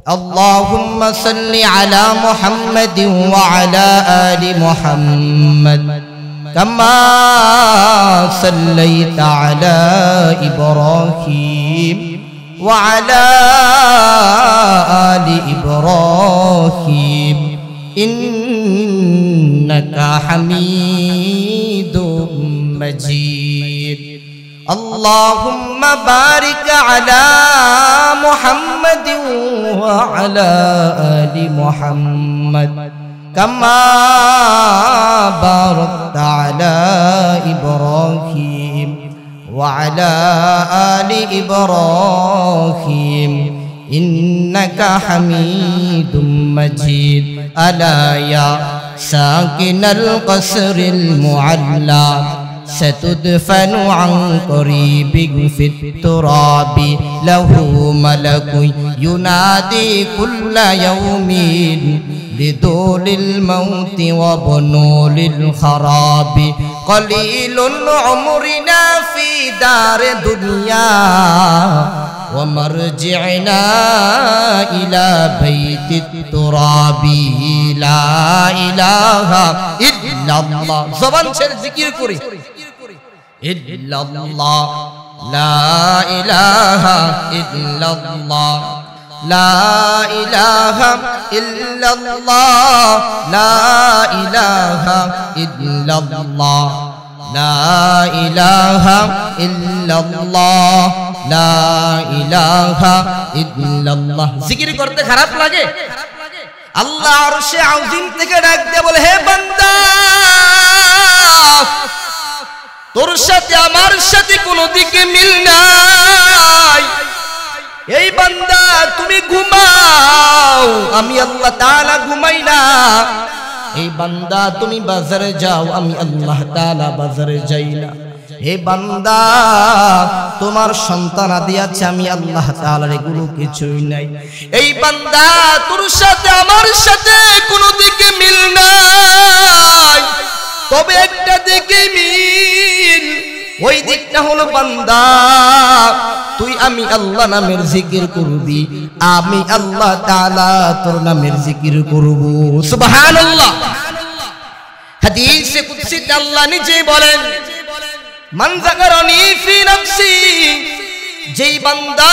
اللهم صل على محمد وعلى آل محمد كما صليت على إبراهيم وعلى آل إبراهيم إنك حميد مجيد اللهم بارك على محمد وعلى آل محمد كما باركت على إبراهيم وعلى آل إبراهيم إنك حميد مجيد ألا يا ساكن القصر المعلى ستدفن عن قريب في التراب له ملك ينادي كل يوم لدول الموت وبنول الخراب قليل عمرنا في دار دنيا ومرجعنا إلى بيت التراب لا إله إلا الله زبان ছেড়ে জিকির করি إلا الله لا إله إلا الله لا إله إلا الله لا إله إلا الله لا إله إلا الله لا إله إلا الله জিকির করতে খারাপ লাগে আল্লাহ আরশে আযীম থেকে ডাক দিয়ে বলে হে বান্দা তোর সাথে আমার সাথে কোনো দিকে মিল নাই এই বান্দা তুমি ঘুমাও আমি আল্লাহ তাআলা ঘুমাই না এই বান্দা তুমি বাজারে যাও আমি আল্লাহ তাআলা বাজারে যাই না হে বান্দা তোমার সন্তান আদি আছে আমি আল্লাহ তাআলার এগুলো কিছুই নাই এই বান্দা তোর সাথে আমার সাথে কোনো দিকে মিল নাই তবে একটা দিকে মিল ওই দিকটা হলো বান্দা তুই আমি আল্লাহ নামের জিকির করবি আমি আল্লাহ তাআলা তোর নামের জিকির করব সুবহানাল্লাহ হাদিসে কুদসিতে আল্লাহ নিজে বলেন মান যাকারানি ফি নাফসি যেই বান্দা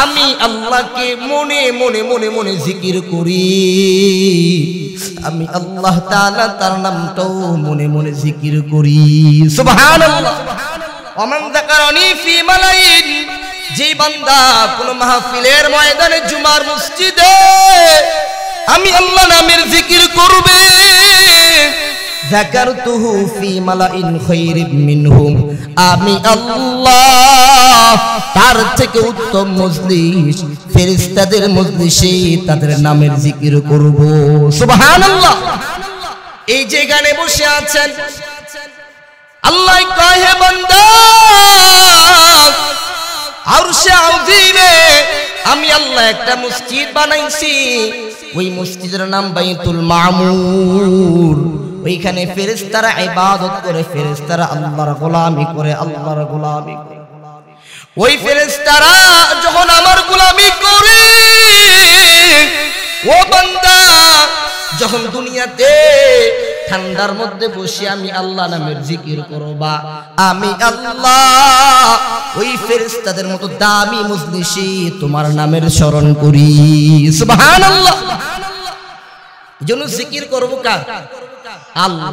আমি আল্লাহকে মনে মনে মনে মনে জিকির করি আমি আল্লাহ তাআলা তার নামটাও মনে মনে জিকির করি সুবহানাল্লাহ ওমান যাকারানি ফি মালাইন যেই বান্দা কোন মাহফিলের ময়দানে জুমার মসজিদে আমি আল্লাহ নামের জিকির করবে যাকারতুহু ফি মালাইন খায়রিন মিনহুম আমি আল্লাহ তার থেকে উত্তম মজলিস ফেরেশতাদের মজলিসে তাদের নামের জিকির করব সুবহানাল্লাহ এই যে গানে বসে আছেন আল্লাহ কয় হে বান্দা আরশে আযীমে আমি আল্লাহ একটা মসজিদ বানাইছি ওই মসজিদের নাম বাইতুল মামুর ওইখানে ফেরেশতারা ইবাদত করে ফেরেশতারা আল্লাহর গোলামি করে আল্লাহর গোলামি করে ওই ফেরেশতারা যখন আমার গোলামি করে ও বান্দা যখন দুনিয়াতে ঠান্ডার মধ্যে বসে আমি আল্লাহ নামের জিকির করবা আমি আল্লাহ ওই ফেরেশতাদের মতো দামি মজলিসে তোমার নামের স্মরণ করি সুবহানাল্লাহ এজন্য জিকির করব কার আল্লাহ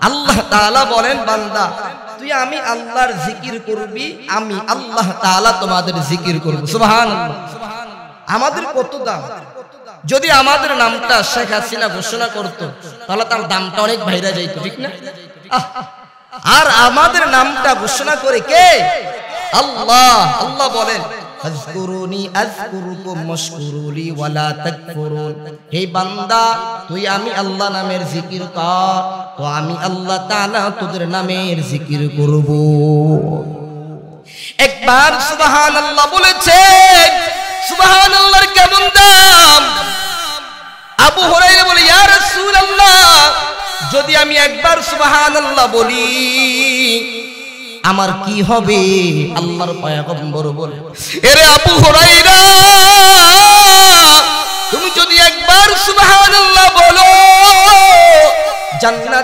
আল্লাহ তাআলা বলেন বান্দা তুই আমি আল্লাহর জিকির করবি আমি আল্লাহ তাআলা তোমাদের জিকির করব সুবহানাল্লাহ আমাদের কত দাম যদি আমাদের নামটা শেখ হাসিনা ঘোষণা করত তাহলে তার দামটা অনেক বাইরে যাইত ঠিক না আর আমাদের নামটা ঘোষণা করে কে আল্লাহ আল্লাহ বলেন আযকুরুনি আযকুরুকুম ওয়াশকুরুলি ওয়ালা তাকফুরুন হে বান্দা তুই আমি আল্লাহ নামের জিকির কর তো আমি আল্লাহ তাআলা তোদের নামের জিকির করব একবার সুবহানাল্লাহ বলেছে সুবহানাল্লাহর কেমন দাম আবু হুরায়রা বলে ইয়া রাসূলুল্লাহ যদি আমি একবার সুবহানাল্লাহ বলি আমার কি হবে আল্লাহর পয়গম্বর বলে এরে আবু হুরায়রা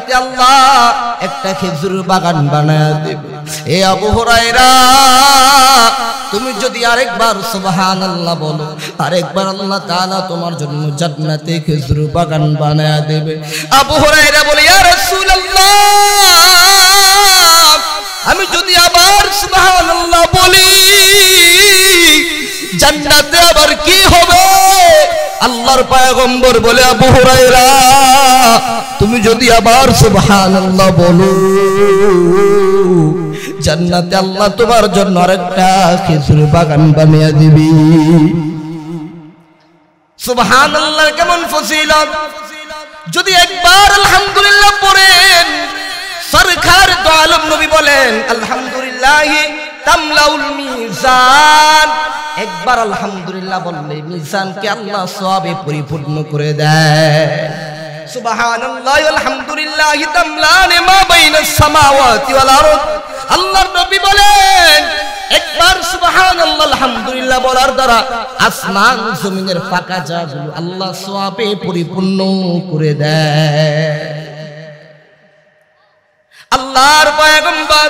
জান্নাতে আল্লাহ একটা খেজুর বাগান বানায়া দেবে। এ আবু হুরায়রা, তুমি যদি আরেকবার সুবহানাল্লাহ বলো, আরেকবার আল্লাহ তাআলা তোমার জন্য জান্নাতে খেজুর বাগান বানায়া দেবে। আবু হুরায়রা বলে, ইয়া রাসূলুল্লাহ, আমি যদি আবার সুবহানাল্লাহ বলি জান্নাতে আবার কি হবে? আল্লাহর পয়গম্বর বলে, আবু হুরায়রা, তুমি যদি আবার সুবহানাল্লাহ বলো জান্নাতে আল্লাহ তোমার জন্য আরেকটা খেজুর বাগান বানিয়ে দিবি। সুবহানাল্লাহ কেমন ফজিলত! যদি একবার আলহামদুলিল্লাহ পড়েন, সরকার দো আলম নবী বলেন, আলহামদুলিল্লাহি তামলাউল মিজান। একবার আলহামদুলিল্লাহ বললে মিজানকে আল্লাহ সওয়াবে পরিপূর্ণ করে দেয়। সুবহানাল্লাহ আলহামদুলিল্লাহি তামলানি মা বাইনাস সামাওয়াতি ওয়াল আরদ। আল্লাহর নবী বলেন, একবার সুবহানাল্লাহ আলহামদুলিল্লাহ বলার দ্বারা আসমান জমিনের ফাঁকা জায়গাগুলো আল্লাহ সওয়াবে পরিপূর্ণ করে দেয়। আল্লাহর পয়গম্বর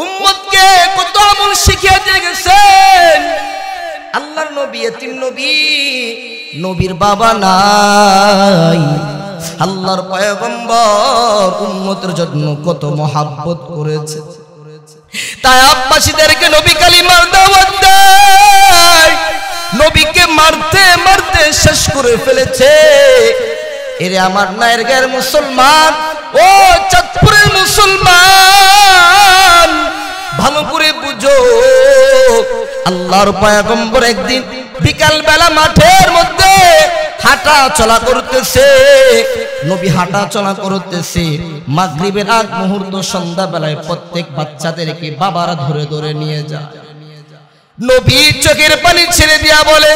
উম্মতকে কত আমল শিখিয়ে দিয়ে গেছেন। আল্লাহর নবী এতিম নবী, নবীর বাবা নাই। আল্লাহর পয়গম্বর উম্মতের জন্য কত মহাব্বত করেছে। তাই আব্বাসীদেরকে নবী কালিমার দাওয়াত দেয়, নবীকে মারতে মারতে শেষ করে ফেলেছে। এরে আমার নায়ের গায়ের মুসলমান, ও চাঁদপুরের মুসলমান, ভালো করে বুঝো, আল্লাহর পয়গম্বর একদিন বিকাল বেলা মাঠের মধ্যে হাঁটা চলা করতেছে। নবী হাঁটা চলা করতেছে, মাগরিবের আগ মুহূর্ত সন্ধ্যা বেলায় প্রত্যেক বাচ্চাদেরকে বাবারা ধরে ধরে নিয়ে যায়। নবী চোখের পানি ছেড়ে দিয়া বলে,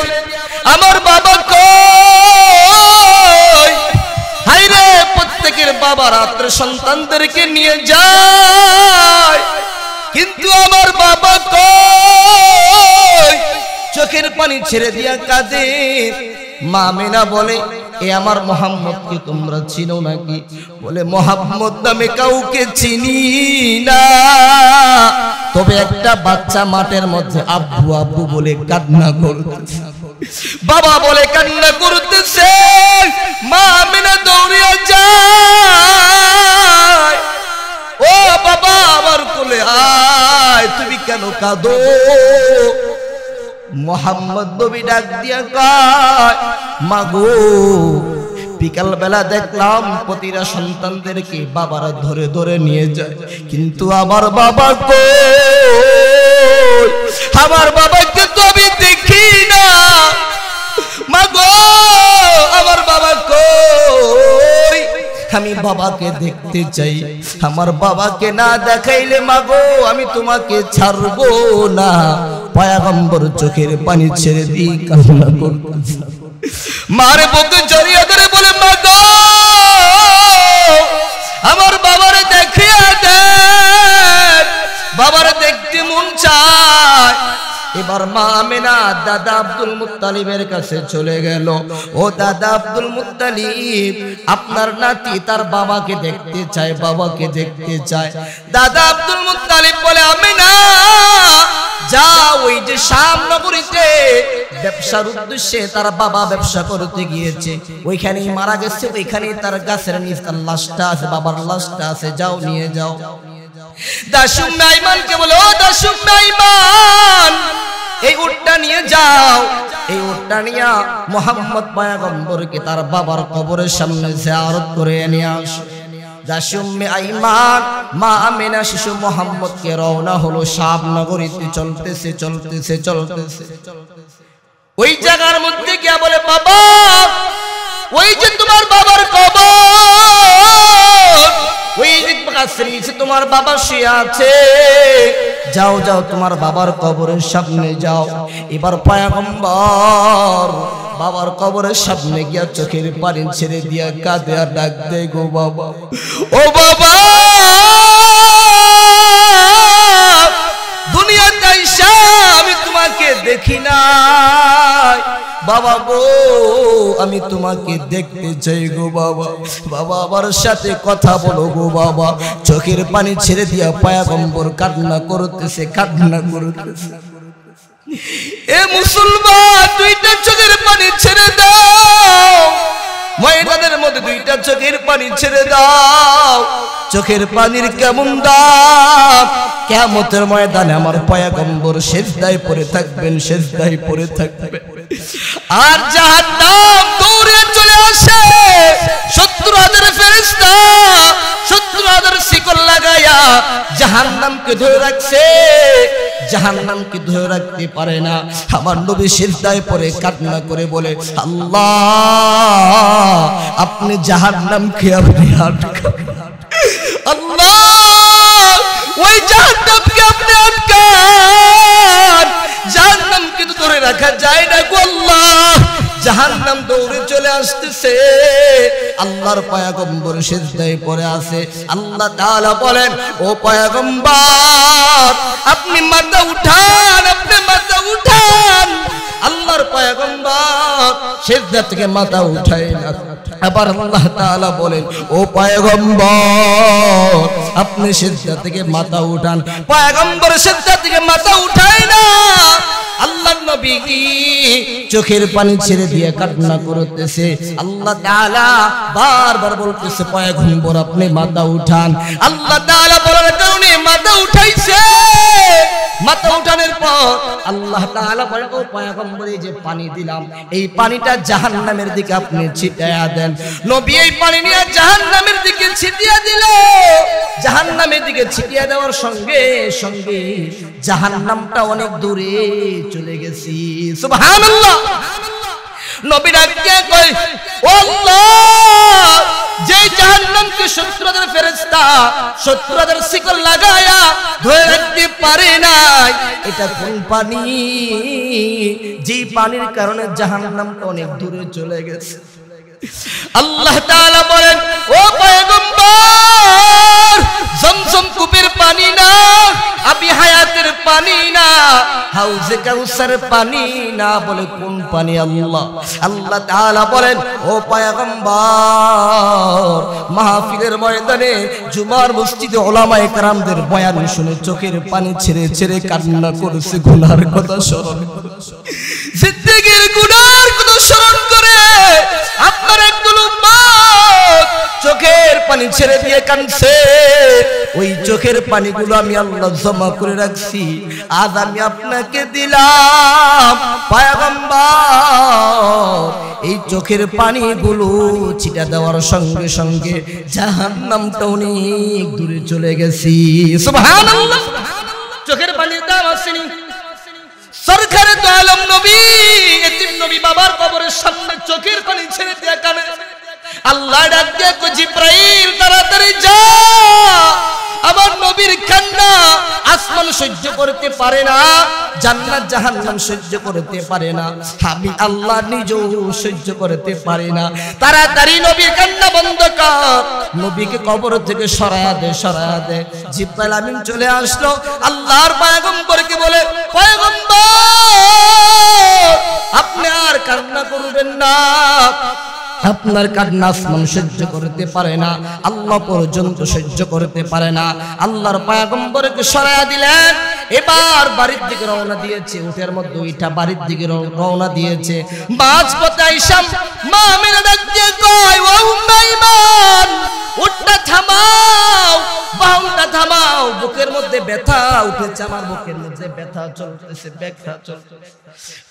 আমার বাবা কই? হায়রে, প্রত্যেকের বাবা রাত্রে সন্তানদেরকে নিয়ে যায়, কিন্তু আমার বাবা কই? চোখের পানি ছেড়ে দিয়া কাঁদে। মা আমিনা বলে, এ আমার মোহাম্মদকে তোমরা চিনো নাকি? বলে, মোহাম্মদ নামে কাউকে চিনি না, তবে একটা বাচ্চা মাঠের মধ্যে আব্বু আব্বু বলে কান্না করতেছে। বাবা বলে কান্না করতেছে, মা আমিনা দৌড়িয়া যায়, ও বাবা আমার কোলে আয়, তুমি কেন কাঁদো? মোহাম্মদ নবী ডাক দিয়া কয়, মাগো, বিকাল বেলা দেখলাম প্রতিটা সন্তানদেরকে বাবারা ধরে ধরে নিয়ে যায়, কিন্তু আমার বাবা কই? আমার বাবাকে তো আমি দেখি না। মাগো, আমার বাবা কই? আমি বাবাকে দেখতে চাই, আমার বাবাকে না দেখাইলে মাগো আমি তোমাকে ছাড়বো না। পয়গম্বর চোখের পানি ছেড়ে দিয়ে কান্না করতেছে। মার বুকে জড়িয়ে ধরে বলে, মাগো, আমার বাবারে দেখিয়ে দেন, বাবারে দেখতে মন চায়। এবার মা আমিনা দাদা আব্দুল মুত্তালিবের কাছে চলে গেল। ও দাদা আব্দুল মুত্তালিব, আপনার নাতি তার বাবাকে দেখতে চায়, বাবাকে দেখতে চায়। দাদা আব্দুল মুত্তালিব বলে, আমিনা যা, ওই যে শাম নগরীতে ব্যবসার উদ্দেশ্যে তার বাবা ব্যবসা করতে গিয়েছে, ওইখানেই মারা গেছে, ওইখানেই তার গাছের নিচে তার লাশটা আছে, বাবার লাশটা আছে, যাও নিয়ে যাও। দাসুম নাইমানকে বলে, ও দাসুম নাইমান, এই উটটা নিয়ে যাও, এই উটটা নিয়ে মুহাম্মদ পয়গম্বরকে তার বাবার কবরের সামনে জিয়ারত করে নিয়ে আসো। দাসুম আইমান, মা আমিনা শিশু মুহাম্মদকে রওনা হলো শাম নগরীতে। চলতেছে চলতেছে চলতেছে, ওই জায়গার মধ্যে গিয়া বলে, বাবা, ওই যে তোমার বাবার কবর, ওই গাছের নিচে তোমার বাবা শুয়ে আছে, যাও যাও তোমার বাবার কবরের সামনে যাও। এবার পয়গম্বর বাবার কবরের সামনে গিয়া চোখের পানি ছেড়ে দিয়া কাঁদে আর ডাক দেয়, গো বাবা, ও বাবা, দুনিয়াতে আইসা আমি তোমাকে দেখি নাই, বাবা গো আমি তোমাকে দেখতে চাই গো বাবা, বাবা আমার সাথে কথা বলো গো বাবা। চোখের পানি ছেড়ে দিয়া পয়গম্বর কান্না করতেছে, কান্না করতেছে। এ মুসলমান, দুইটা চোখের পানি ছেড়ে দাও, ময়দানের মধ্যে দুইটা চোখের পানি ছেড়ে দাও। চোখের পানির কেমন দাম, কিয়ামতের ময়দানে আমার পয়গম্বর সিজদায় পড়ে থাকবেন, সিজদায় পড়ে থাকবেন। আর জাহান্নাম দৌড়ে চলে আসে, ৭০,০০০ ফেরেশতা ৭০,০০০ শিকল লাগায়া জাহান্নামকে ধরে রাখছে, জাহান্নামকে ধরে রাখতে পারে না। আমার নবী সিজদায় পড়ে কান্না করে বলে, আল্লাহ আপনি জাহান্নামকে আপনি আটকান, আল্লাহ ওই জাহান্নামকে আপনি আটকান, জাহান্নামকে তো ধরে রাখা যায় না গো আল্লাহ। জাহান্নাম দৌড়ে চলে আসতেছে, আল্লাহর পয়গম্বর সিজদায় পড়ে আছে। আল্লাহ তাআলা বলেন, ও পয়গম্বর আপনি মাথা উঠান, আপনি মাথা উঠান। আল্লাহর পয়গম্বর সিজদা থেকে মাথা উঠায় না। আবার আল্লাহ তাআলা বলেন, ও পয়গম্বর আপনি সিজদা থেকে মাথা উঠান। পয়গম্বর সিজদা থেকে মাথা উঠায় না। আল্লাহর নবী চোখের পানি ছেড়ে দিয়ে কান্না করতেছে। আল্লাহ তাআলা বারবার বলতেছে, পয়গম্বর আপনি মাথা উঠান। আল্লাহ তাআলা বলার কারণে মাথা উঠাইছে। মাথা উঠানোর পর আল্লাহ তাআলা বলে, ও পয়গম্বর এই যে পানি দিলাম, এই পানিটা জাহান্নামের দিকে আপনি ছিটায়া দেন। নবী এই পানি নিয়ে জাহান্নামের দিকে ছিটিয়ে দিল। জাহান্নামের দিকে ছিটিয়ে দেওয়ার সঙ্গে সঙ্গে জাহান্নামটা অনেক দূরে চলে গেছে। সুবহানাল্লাহ। নবী ডাকিয়ে কয়, ও আল্লাহ যে জাহান্নামকে ৭০,০০০ ফেরেশতা ৭০,০০০ শিকল লাগায়া ধরে রাখতে পারে নাই, এটা কোন পানি, যে পানির কারণে জাহান্নামটা অনেক দূরে চলে গেছে। আল্লাহ তাআলা বলেন, ও পয়গম্বর জমজম কূপের পানি না, আবি হায়াতের পানি না, হাউজে কাউসারের পানি না, বলে কোন পানি আল্লাহ? আল্লাহ তাআলা বলেন, ও পয়গম্বর মাহফিলের ময়দানে জুমার মসজিদে উলামায়ে কেরামদের বয়ান শুনে চোখের পানি ছেড়ে ছেড়ে কান্না করেছে, গুনার কথা স্মরণ করে, জিন্দেগীর গুনার কথা স্মরণ করে আপনার একজন উম্মত চোখের পানি ছেড়ে দিয়ে কাঁদছে। ওই চোখের পানিগুলো আমি আল্লাহ জমা করে রাখছি, আজ আমি আপনাকে দিলাম পয়গম্বর। এই চোখের পানিগুলো ছিটা দেওয়ার সঙ্গে সঙ্গে জাহান্নামটা অনেক দূরে চলে গেছি। সুবহানাল্লাহ। চোখের পানির দাম আসেনি। সরকারে তো আলম নবী, এতিম নবী বাবার কবরের সামনে চোখের পানি ছেড়ে দিয়ে কাঁদে। আল্লাহ ডাক দিয়ে কয়, জিব্রাইল তাড়াতাড়ি যা, আমার নবীর কান্না আসমান সহ্য করতে পারে না, জান্নাত জাহান্নাম সহ্য করতে পারে না, আমি আল্লাহ নিজেও সহ্য করতে পারি না। তাড়াতাড়ি নবীর কান্না বন্ধ কর, নবীকে কবর থেকে সরায়া দে, সরায়া দে। জিব্রাইল আমিন চলে আসলো, আল্লাহর পয়গম্বরকে বলে, পয়গম্বর আপনি আর কান্না করবেন না, আপনার কান্না আসমান সহ্য করতে পারে না, আল্লাহ পর্যন্ত সহ্য করতে পারে না। আল্লাহর পয়গম্বরকে সরায়া দিলেন। এবার বাড়ির দিকে রওনা দিয়েছে, উটের মধ্যে ওইটা বাড়ির দিকে রওনা দিয়েছে। মাঝপথে আইসা মা আমিনা ডাক দিয়ে কয়, ও উম্মে ঈমান উটটা থামাও, বাহুটা থামাও, বুকের মধ্যে ব্যথা উঠেছে, আমার বুকের মধ্যে ব্যথা চলতেছে, ব্যথা চলতেছে।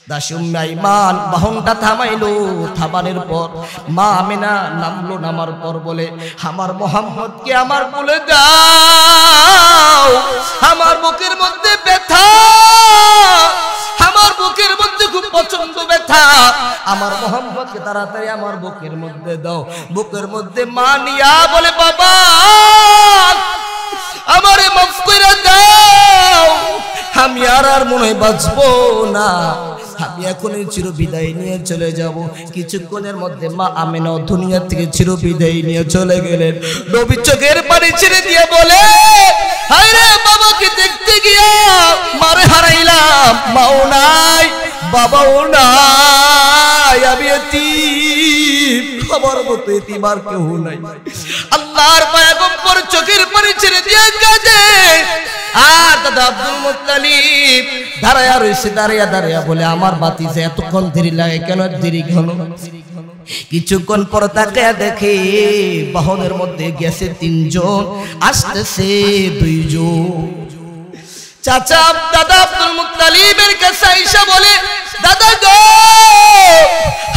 দাসী উম্মে ঈমান বাহনটা থামাইলো। থামানোর পর মা আমিনা নামলো, নামার পর বলে, আমার মুহাম্মদকে আমার কোলে দাও, আমার বুকের মধ্যে ব্যথা, আমার বুকের মধ্যে খুব প্রচন্ড ব্যথা, আমার মুহাম্মদকে তাড়াতাড়ি আমার বুকের মধ্যে দাও। বুকের মধ্যে মা নিয়া বলে, বাবা আমারে মাফ করে দাও, আমি আর মনে হয় বাঁচবো না, আমি এখনই চির বিদায় নিয়ে চলে যাব। কিছুক্ষণের মধ্যে মা আমিনা দুনিয়া থেকে চির বিদায় নিয়ে চলে গেলেন। নবী চোখের পানি ছেড়ে দিয়ে বলে, হায় রে বাবাকে দেখতে গিয়া মারে হারাইলাম, মাও নাই বাবাও নাই। মতো এতিবার কেউ নাই। আল্লাহর পয়গম্বর চোখের পানি ছেড়ে দিয়ে কাঁদে। আর দাদা আব্দুল মুত্তালিব দাঁড়ায়া রয়েছে, দাঁড়ায়া বলে আমার বাতিজা এতক্ষণ দেরি লাগে কেন, দেরি কেন? কিছুক্ষণ পর তাকে দেখে বাহনের মধ্যে গেছে 3 জন, আসতেছে 2 জন। চাচা দাদা আব্দুল মুত্তালিবের কাছে আইসা বলে, দাদা গো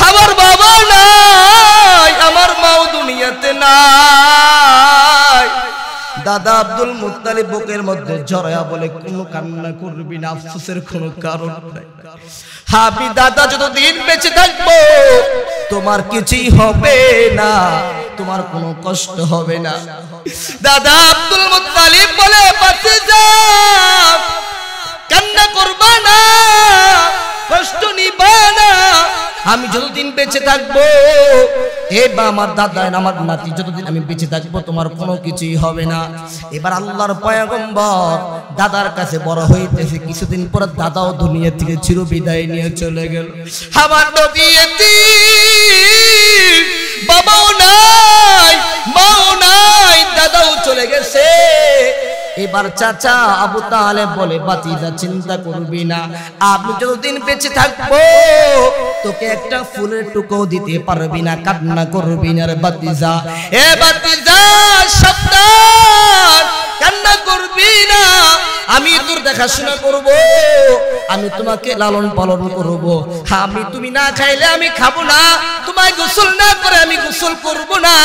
আমার বাবা নাই, আমার মাও দুনিয়াতে নাই। দাদা আব্দুল মুত্তালিব বুকের মধ্যে জড়ায়া বলে, কোনো কান্না করবি না, আফসোসের কোনো কারণ নাই। হাবি দাদা যতদিন বেঁচে থাকবো তোমার কিছুই হবে না, তোমার কোনো কষ্ট হবে না। দাদা আব্দুল মুত্তালিব বলে, বাঁচে যাও, কান্না করবা না, কষ্ট নিবা না, আমি যতদিন বেঁচে থাকবো, এবার আমার দাদা আমার নাতি যতদিন আমি বেঁচে থাকবো তোমার কোনো কিছুই হবে না। এবার আল্লাহর পয়গম্বর দাদার কাছে বড় হইতেছে, কিছুদিন পর দাদাও দুনিয়া থেকে চির বিদায় নিয়ে চলে গেল। আমার নবী এতিম, বাবাও নাই, মাও নাই, দাদাও চলে গেছে। এবার চাচা আবু তালেব বলে, বাতিজা চিন্তা করবি না, আমি যতদিন বেঁচে থাকবো তোকে একটা ফুলের টুকরো দিতে পারবি না, কান্না করবি না রে বাতিজা। এ বাতিজা সাবধান, কান্না করবি না, আমি তোর দেখাশোনা করব, আমি তোমাকে লালন পালন করব। আমি তুমি না খাইলে আমি খাবো না, তোমায় গোসল না করে আমি গোসল করব না।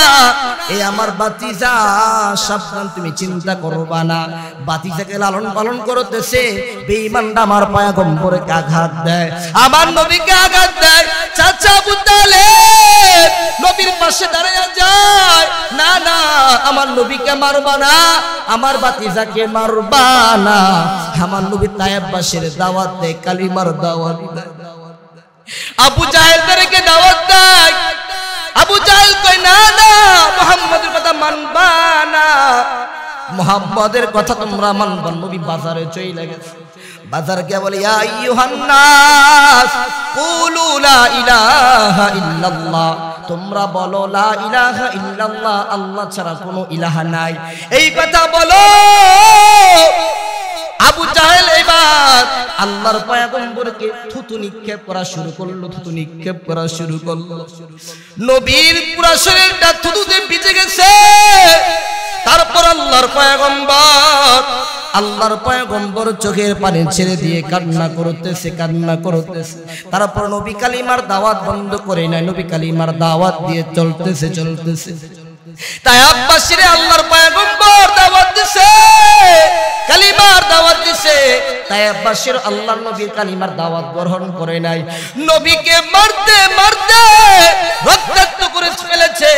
এই আমার বাতিজা সাবধান, তুমি চিন্তা করবা না। বাতিজাকে লালন পালন করতেছে, বেঈমানরা আমার পয়গম্বরকে আঘাত দেয়, আমার নবীকে আঘাত দেয়। চাচা আবু তালেব নবীর পাশে দাঁড়িয়ে যায়, না না আমার নবীকে মারবা না, আমার বাতিজাকে মারবা না। আমার নবী তায়েববাসীর দাওয়াত দেয়, কালিমার দাওয়াত দেয়। আবু জাহেলদেরকে দাওয়াত দেয়। আবু জাহেল কয়, না না মুহাম্মদের কথা মানবা না, মুহাম্মদের কথা তোমরা মানবা। নবী বাজারে চলে গেছে, বাজার গিয়ে বলে, ইয়া আইয়ুহান নাস কুলু লা ইলাহা ইল্লাল্লাহ, তোমরা বলো লা ইলাহা ইল্লাল্লাহ, আল্লাহ ছাড়া কোনো ইলাহা নাই, এই কথা বলো। আবু জাহেল এবার আল্লাহর পয়গম্বরকে থুতু নিক্ষেপ করা শুরু করলো, থুতু নিক্ষেপ করা শুরু করলো। নবীর পুরো শরীরটা থুতুতে ভিজে গেছে। তারপর আল্লাহর পয়গম্বর চোখের পানি ছেড়ে দিয়ে কান্না করতেছে, কান্না করতেছে। তারপর নবী কালিমার দাওয়াত বন্ধ করে নাই, নবী কালিমার দাওয়াত দিয়ে চলতেছে। তাই আব্বাসীরে আল্লাহর পয়গম্বর দাওয়াত দিছে, কালিমার দাওয়াত দিছে। তাই আব্বাসীর আল্লাহর নবীর কালিমার দাওয়াত গ্রহণ করে নাই। নবীকে মারতে মারতে রক্তাক্ত করে ফেলেছে,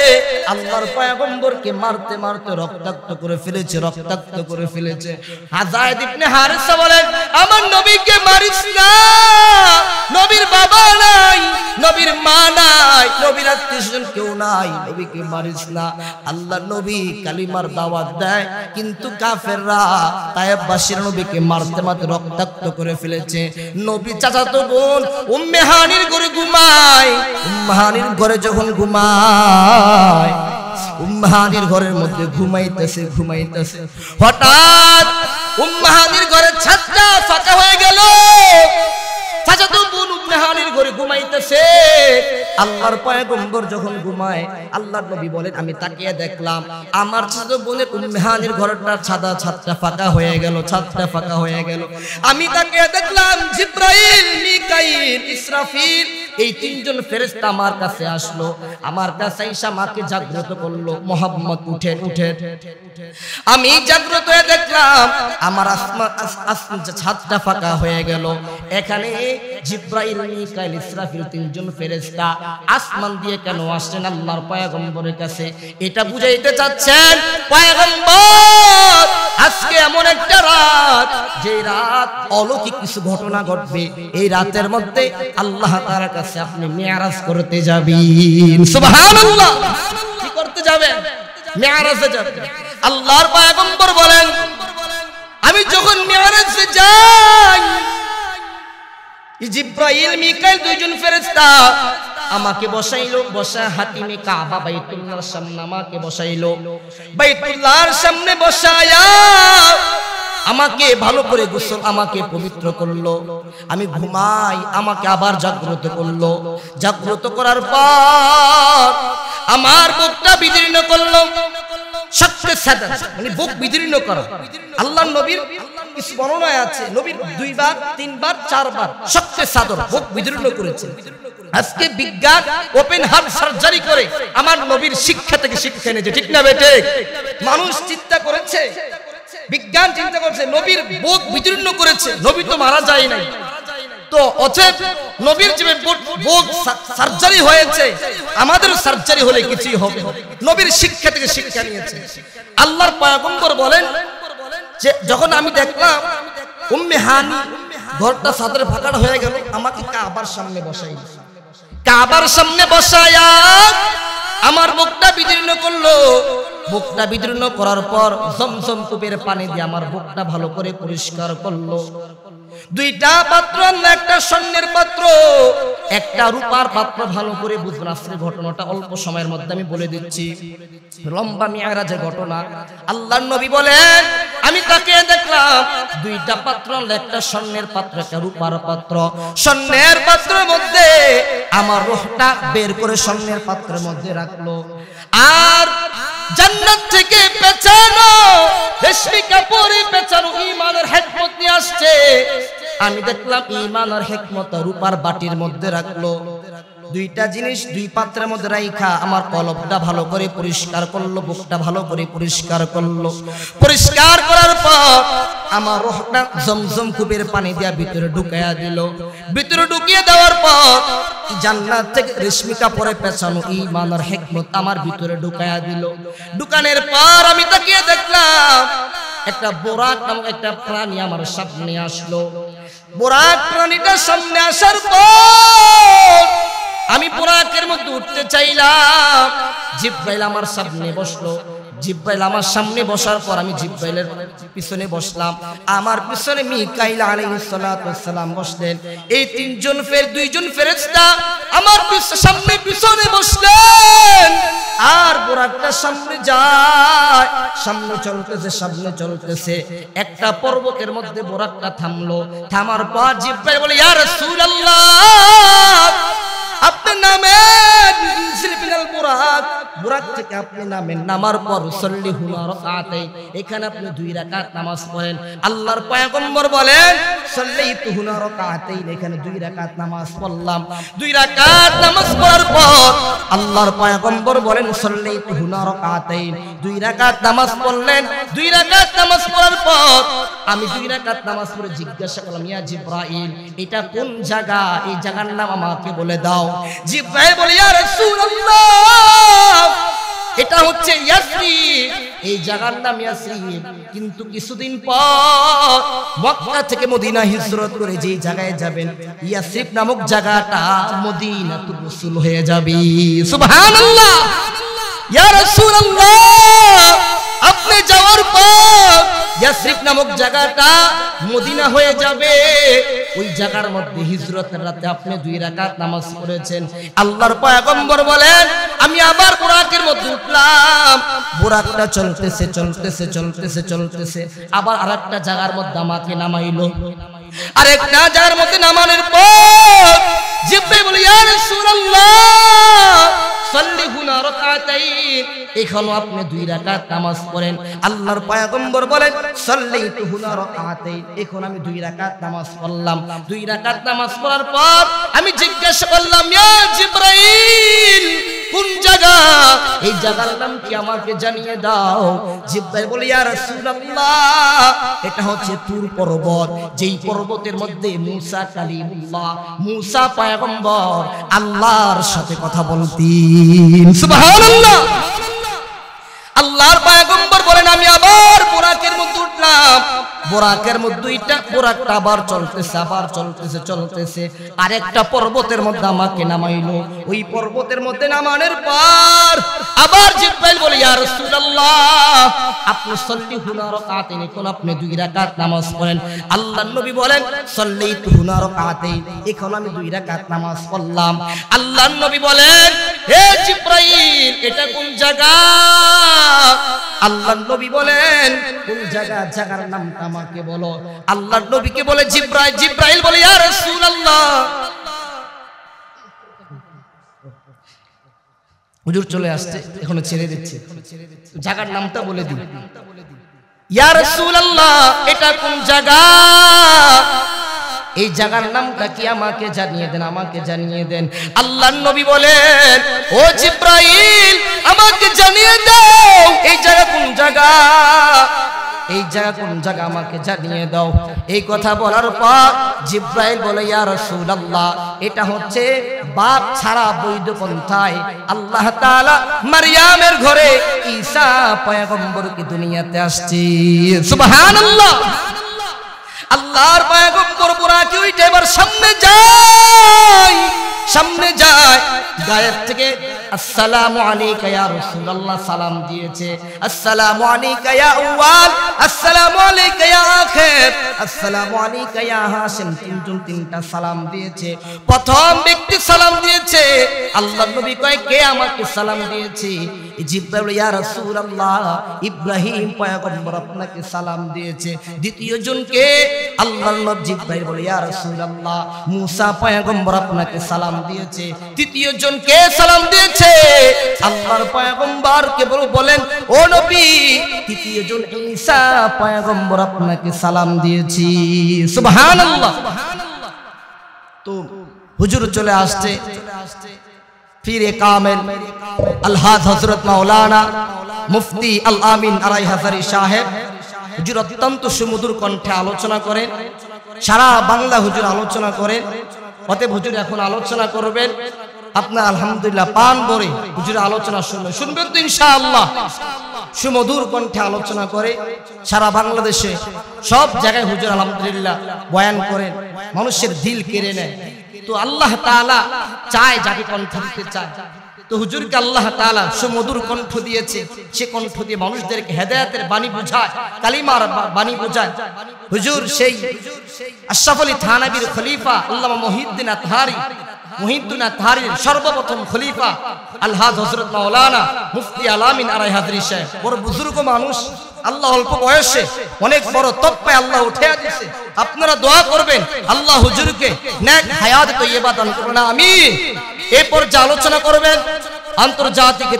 আল্লাহর পয়গম্বরকে মারতে মারতে রক্তাক্ত করে ফেলেছে, রক্তাক্ত করে ফেলেছে। যায়েদ ইবনে হারিসা বলেন, আমার নবীকে মারিস না, নবীর বাবা নাই, নবীর মা নাই, নবীর আত্মীয়স্বজন কেউ নাই, নবীকে মারিস না। আল্লাহর নবী কালিমার দাওয়াত দেয়, কিন্তু কাফেররা তায়েববাসীর নবীকে মারতে মারতে রক্তাক্ত করে ফেলেছে। নবী চাচাতো বোন উম্মে হানির ঘরে ঘুমায়, উম্মে হানির ঘরে যখন ঘুমায়, উম্মে হানির ঘরের মধ্যে ঘুমাইতেছে, হঠাৎ উম্মে হানির ঘরের ছাদটা ফাঁকা হয়ে গেল। চাচাতো বোন উম্মে হানির ঘরে ঘুমাইতেছে। আল্লাহর পয়গম্বর যখন ঘুমায়, আল্লাহর নবী বলেন, আমি তাকিয়ে দেখলাম আমার চাচাতো বোনের উম্মে হানির ঘরটা ছাদটা ফাঁকা হয়ে গেল, ছাদটা ফাঁকা হয়ে গেল। আমি তাকিয়ে দেখলাম জিবরাইল, মিকাইল, ইসরাফিল, এই 3 জন ফেরেশতা আমার কাছে আসলো। আমার কাছে এসে আমাকে জাগ্রত করলো, মুহাম্মদ উঠেন উঠেন। আমি জাগ্রত হয়ে দেখলাম আমার আসমান ছাদটা ফাঁকা হয়ে গেল। এখানে জিবরাইল, মিকাইল, ইসরাফিল 3 জন ফেরেশতা আসমান দিয়ে কেন আসছেন আল্লাহর পয়গম্বরের কাছে? এটা বুঝাইতে চাচ্ছেন পয়গম্বর আজকে এমন একটা রাত, যে রাত অলৌকিক কিছু ঘটনা ঘটবে। এই রাতের মধ্যে আল্লাহ তাআলার কাছে আপনি মিরাজ করতে যাবেন। সুবহানাল্লাহ। কি করতে যাবেন? মিরাজে যাবেন। আল্লাহর পয়গম্বর বলেন, আমি যখন মিরাজে যাই, জিবরাইল, মিকাইল 2 জন ফেরেশতা আমাকে বসাইলো, বসা হাতিমে কাবা বাইতুল্লাহর সামনে আমাকে বসাইলো, বাইতুল্লাহর সামনে বসায়া আমাকে ভালো করে গোসল, আমাকে পবিত্র করলো। আমি ঘুমাই, আমাকে আবার জাগ্রত করলো। জাগ্রত করার পর আমার বুকটা বিদীর্ণ করলো, শক্ত সাদা, মানে বুক বিদীর্ণ করা। আল্লাহর নবীর কিছু বর্ণনায় আছে, নবীর 2 বার 3 বার 4 বার শক্ত সাদর বুক বিদীর্ণ করেছে। আজকে বিজ্ঞান ওপেন হার্ট সার্জারি করে আমার নবীর শিক্ষা থেকে শিক্ষা নিয়েছে, ঠিক না বেটে? মানুষ চিন্তা করেছে, বিজ্ঞান চিন্তা করছে, নবীর বুক বিদীর্ণ করেছে, নবী তো মারা যায় নাই, তো অতএব নবীর যে বুক সার্জারি হয়েছে, আমাদের সার্জারি হলে কিছুই হবে। নবীর শিক্ষা থেকে শিক্ষা নিয়েছে। আল্লাহর পয়গম্বর বলেন যে যখন আমি দেখলাম উম্মে হানি ঘরটা সাদরে ফাঁকা হয়ে গেল, আমাকে কাবার সামনে বসাই, কাবার সামনে বসায়া আমার বুকটা বিদীর্ণ করলো। বুকটা বিদীর্ণ করার পর জমজম কূপের পানি দিয়ে আমার বুকটা ভালো করে পরিষ্কার করলো। 2টা পাত্র, একটা স্বর্ণের পাত্র, একটা রূপার পাত্র। ভালো করে বুঝবেন, আজকের ঘটনাটা অল্প সময়ের মধ্যে আমি বলে দিচ্ছি, লম্বা মিরাজের ঘটনা। আল্লাহর নবী বলেন আমি তাকে দেখলাম 2টা পাত্র, একটা স্বর্ণের পাত্র, একটা রূপার পাত্র। স্বর্ণের পাত্রের মধ্যে আমার রূহটা বের করে স্বর্ণের পাত্রের মধ্যে রাখলো, আর জান্নাত থেকে পেছানো রেশমি কাপড়ে পেছানো ঈমানের হিকমত নিয়ে আসছে। আমি দেখলাম ঈমানের হিকমত রূপার বাটির মধ্যে রাখলো। 2টা জিনিস 2 পাত্রের মধ্যে রাখা আমার কলবটা ভালো করে পরিষ্কার করলো, বুকটা ভালো করে পরিষ্কার করলো। পরিষ্কার করার পর আমার রূহটা জমজম কূপের পানি দিয়া ভিতরে ঢুকাইয়া দিল। ভিতরে ঢুকিয়ে দেওয়ার পর জান্নাত থেকে রেশমি কাপড়ে পেছানো ঈমানের হিকমত আমার ভিতরে ঢুকাইয়া দিল। ঢুকানোর পর আমি তাকিয়ে দেখলাম একটা বোরাক নামক একটা প্রাণী আমার সামনে আসলো। বোরাক প্রাণীটা সামনে আসার পর আমি বোরাকের মধ্যে উঠতে চাইলাম, জিব্রাইল আমার সামনে বসলো। জিব্রাইল আমার সামনে বসার পর আমি জিব্রাইলের পিছনে বসলাম, আমার পিছনে মিকাইল আলাইহিস সালাতু ওয়াস সালাম বসলেন। এই 2জন ফেরেশতা আমার সামনে পিছনে বসলেন। আর বোরাকটা সামনে যায়, সামনে চলতেছে। একটা পর্বতের মধ্যে বোরাকটা থামলো। থামার পর জিব্রাইল বলে ইয়া রাসূলুল্লাহ, আপনি নামেন, বুরাক থেকে আপনি নামেন। নামার পর সল্লি হুনা রাকাতাইন, এখানে আপনি 2 রাকাত নামাজ পড়েন। আল্লাহর পয়গম্বর বলেন সাল্লাইতু হুনা রাকাতাইন, এখানে 2 রাকাত নামাজ পড়লাম। 2 রাকাত নামাজ পড়ার পর আল্লাহর পয়গম্বর বলেন সাল্লাইতু হুনা রাকাতাইন, 2 রাকাত নামাজ পড়লেন। 2 রাকাত নামাজ পড়ার পর আমি 2 রাকাত নামাজ পড়ে জিজ্ঞাসা করলাম ইয়া জিব্রাইল, এটা কোন জায়গা? এই জায়গার নাম আমাকে বলে দাও। জিব্রাইল বলে ইয়া রাসূলুল্লাহ, এটা হচ্ছে ইয়াসরিব, এই জায়গার নাম ইয়াসরিব। কিন্তু কিছুদিন পর মক্কা থেকে মদিনা হিজরত করে যে জায়গায় যাবেন, ইয়াসরিব নামক জায়গাটা মদিনাতুর রাসূল হয়ে যাবে। সুবহানাল্লাহ। ইয়া রাসূলুল্লাহ, আপনি যাওয়ার পর ইয়াসরিব নামক জায়গাটা মদিনা হয়ে যাবে। ওই জায়গার মধ্যে হিজরতের রাতে আপনি 2 রাকাত নামাজ পড়েছেন। আল্লাহর পয়গম্বর বলেন আমি আবার বুরাকের মধ্যে উঠলাম। বুরাকটা চলতেছে। আবার আরেকটা জায়গার মধ্যে আমাকে নামাইলো। আরেকটা জায়গার মধ্যে নামানোর পর জিব্রাইল বলে ইয়া রাসূলুল্লাহ সাল্লি হুনা রাকাতাইন, এখনো আপনি 2 রাকাত নামাজ পড়েন। আল্লাহর পয়গম্বর বলেন সাল্লাইতু হুনা রাকাতাইন, এখন আমি 2 রাকাত নামাজ পড়লাম। 2 রাকাত নামাজ পড়ার পর আমি জিজ্ঞাসা করলাম ইয়া জিব্রাইল, কোন জায়গা? এই জায়গার নাম কি আমাকে জানিয়ে দাও। জিব্রাইল বলে ইয়া রাসূলুল্লাহ, এটা হচ্ছে তুর পর্বত, যেই পর্বতের মধ্যে মুসা কালিমুল্লাহ, মুসা পয়গম্বর আল্লাহর সাথে কথা বলতেন। সুবহানাল্লাহ। আল্লাহর পয়গম্বর বলেন আমি আবার বুরাকের মধ্যে উঠলাম। বোরাকের মধ্যে দুইটা, বোরাকটা আবার চলতেছে, আরেকটা পর্বতের মধ্যে আমাকে নামাইলো। ওই পর্বতের মধ্যে নামানোর পর আবার জিব্রাইল বলে, ইয়া রাসূলুল্লাহ আপনি সাল্লিহুনা রাকাতাইন, এখন আপনি 2 রাকাত নামাজ পড়েন। আল্লাহর নবী বলেন, সাল্লাইতুহুনা রাকাতাইন, এখন আমি 2 রাকাত নামাজ পড়লাম। আল্লাহর নবী বলেন, হে জিব্রাইল এটা কোন জায়গা? আল্লাহর নবী বলেন, কোন জায়গা? জায়গার নামটা আমাকে বলো। আল্লাহর নবীকে বলে জিব্রাইল বলে, ইয়া রাসূলুল্লাহ হুজুর চলে আসছে, এখনো ছেড়ে দিচ্ছে, জায়গার নামটা বলে দিন। ইয়া রাসূলুল্লাহ এটা কোন জায়গা? এই জায়গার নামটা কি আমাকে জানিয়ে দেন। আল্লাহর নবী বলেন, ও জিব্রাইল আমাকে জানিয়ে দাও এই জায়গা কোন জায়গা, আমাকে জানিয়ে দাও। এই কথা বলার পর জিব্রাইল বলে, ইয়া রাসূলুল্লাহ এটা হচ্ছে বাপ ছাড়া বৈধ পন্থায় আল্লাহ তাআলা মারইয়ামের ঘরে ঈসা পয়গম্বরকে দুনিয়াতে আসছে। সুবহানাল্লাহ। আল্লাহর পয়গম্বর বুরাকে উঠে এবার সামনে যায়, গায়ের থেকে আসসালামু আলাইকা ইয়া রাসূলুল্লাহ সালাম দিয়েছে, আসসালামু আলাইকা ইয়া আউয়াল, আসসালামু আলাইকা ইয়া আখির, আসসালামু আলাইকা ইয়া হাশিম, তিনটা সালাম দিয়েছে। প্রথম ব্যক্তি সালাম দিয়েছে, আল্লাহর নবী কয় কে আমাকে সালাম দিয়েছে? জিব্রাইল, ইয়া রাসূলুল্লাহ ইব্রাহিম পয়গম্বর আপনাকে সালাম দিয়েছে। দ্বিতীয় জনকে আল্লাহর নবী জিব্রাইল বলে, ইয়া রাসূলুল্লাহ মুসা পয়গম্বর আপনাকে সালাম দিয়েছে। তৃতীয় জনকে সালাম দিয়েছে, আল্লাহর পয়গম্বরকে বলেন, ও নবী তৃতীয় জন ঈসা পয়গম্বর আপনাকে সালাম দিয়েছি। সুবহানাল্লাহ। তো হুজুর চলে আসছে, পীরে কামেল আলহাজ হযরত মাওলানা মুফতি আল আমিন আরাই হাজারি সাহেব হুজুর অত্যন্ত সুমধুর কণ্ঠে আলোচনা করেন, সারা বাংলা হুজুর আলোচনা করেন। অতএব হুজুর এখন আলোচনা করবেন, আপনার আলহামদুলিল্লাহ পান ভরে হুজুর আলোচনা শুনবেন তো ইনশাআল্লাহ। সুমধুর কণ্ঠে আলোচনা করে সারা বাংলাদেশে সব জায়গায় হুজুর আলহামদুলিল্লাহ বয়ান করেন, মানুষের দিল কেড়ে নেয়। তো আল্লাহ তাআলা চায় যাকে কণ্ঠ দিতে চায়, তো হুজুরকে আল্লাহ তাআলা সুমধুর কণ্ঠ দিয়েছে, সে কণ্ঠ দিয়ে মানুষদেরকে হেদায়েতের বাণী বোঝায়, কালিমার বাণী বোঝায়। হুজুর সেই আশরাফ আলী থানভীর খলিফা আল্লামা মুহিউদ্দিন আতহারীর সর্বপ্রথম খলিফা আলহাজ হযরত মাওলানা মুফতি আল আমিন আরাই হাজরি সাহেব, বড় বুজুর্গ মানুষ, আল্লাহ অল্প বয়সে অনেক বড় তকওয়ায় আল্লাহ উঠিয়ে দিয়েছে। আপনারা দোয়া করবেন আল্লাহ হুজুরকে নেক হায়াত তৈয়বা দান করুন, আমিন। এই পর্যায়ে আলোচনা করবেন আন্তর্জাতিক